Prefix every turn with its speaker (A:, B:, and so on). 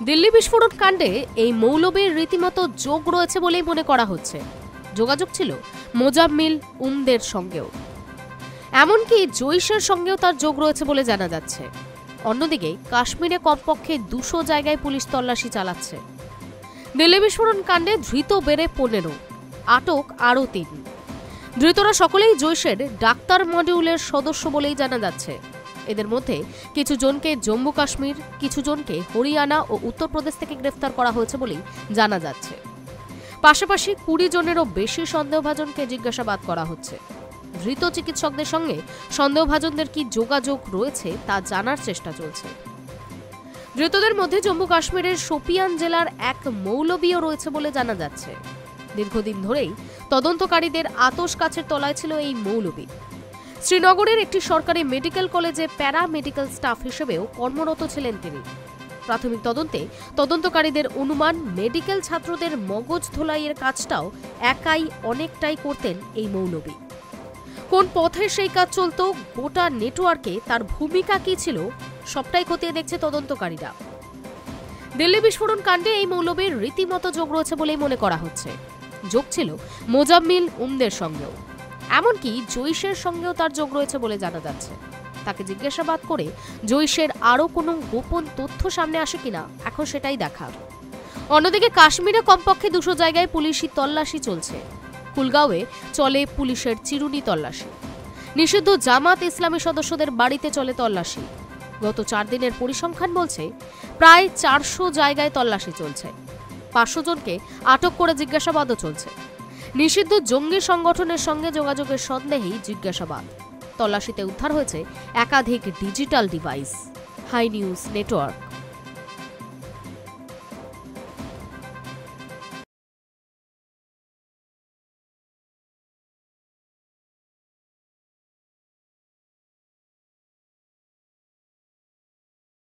A: দিল্লি বিস্ফোরণ কাণ্ডে এই মৌলবীর রীতিমতো যোগ রয়েছে বলেই মনে করা হচ্ছে। যোগাযোগ ছিল মোজাম্মিল উমদের সঙ্গেও, এমনকি জৈশের সঙ্গেও তার যোগ রয়েছে বলে জানা যাচ্ছে। অন্যদিকে কাশ্মীরে কমপক্ষে 200 জায়গায় পুলিশ তল্লাশি চালাচ্ছে। দিল্লি বিস্ফোরণ কাণ্ডে ধৃত বেড়ে 15, আটক আরও 3। ধৃতরা সকলেই জৈশের ডাক্তার মডিউলের সদস্য বলেই জানা যাচ্ছে। এদের মধ্যে কিছু জনকে জম্মু কাশ্মীর, কিছু জনকে হরিয়ানা ও উত্তরপ্রদেশ থেকে গ্রেফতার করা হয়েছে বলেই জানা যাচ্ছে। পাশাপাশি 20 জনেরও বেশি সন্দেহভাজনকে জিজ্ঞাসাবাদ করা হচ্ছে। ধৃত চিকিৎসকদের সঙ্গে সন্দেহভাজনদের কি যোগাযোগ রয়েছে তা জানার চেষ্টা চলছে। ধৃতদের মধ্যে জম্মু কাশ্মীরের শোপিয়ান জেলার এক মৌলবীও রয়েছে বলে জানা যাচ্ছে। দীর্ঘদিন ধরেই তদন্তকারীদের আতশ কাছের তলায় ছিল এই মৌলবী। শ্রীনগরের একটি সরকারি মেডিকেল কলেজে প্যারা মেডিকেল স্টাফ হিসেবেও কর্মরত ছিলেন তিনি। প্রাথমিক তদন্তে তদন্তকারীদের অনুমান মেডিকেল ছাত্রদের মগজ ধোলাইয়ের কাজটাও একাই অনেকটাই করতেন এই মৌলবী। কোন পথে সেই কাজ চলত, গোটা নেটওয়ার্কে তার ভূমিকা কি ছিল, সবটাই খতিয়ে দেখছে তদন্তকারীরা। দিল্লি বিস্ফোরণ কাণ্ডে এই মৌলবীর রীতিমতো যোগ রয়েছে বলেই মনে করা হচ্ছে। যোগ ছিল মোজাম্মিল উমদের সঙ্গেও, এমনকি জৈশের সঙ্গেও তার যোগ রয়েছে বলে জানা যাচ্ছে। তাকে জিজ্ঞাসাবাদ করে জৈশের আরও কোনো গোপন তথ্য সামনে আসে কিনা এখন সেটাই দেখার। অন্যদিকে কাশ্মীরে কমপক্ষে 200 জায়গায় পুলিশি তল্লাশি চলছে। কুলগাঁওয়ে চলে পুলিশের চিরুনি তল্লাশি। নিষিদ্ধ জামাত ইসলামী সদস্যদের বাড়িতে চলে তল্লাশি। গত 4 দিনের পরিসংখ্যান বলছে প্রায় 400 জায়গায় তল্লাশি চলছে। 500 জনকে আটক করে জিজ্ঞাসাবাদও চলছে। নিষিদ্ধ জঙ্গি সংগঠনের সঙ্গে যোগাযোগের সন্দেহেই জিজ্ঞাসাবাদ। তল্লাশিতে উদ্ধার হয়েছে একাধিক digital device. Hi news network.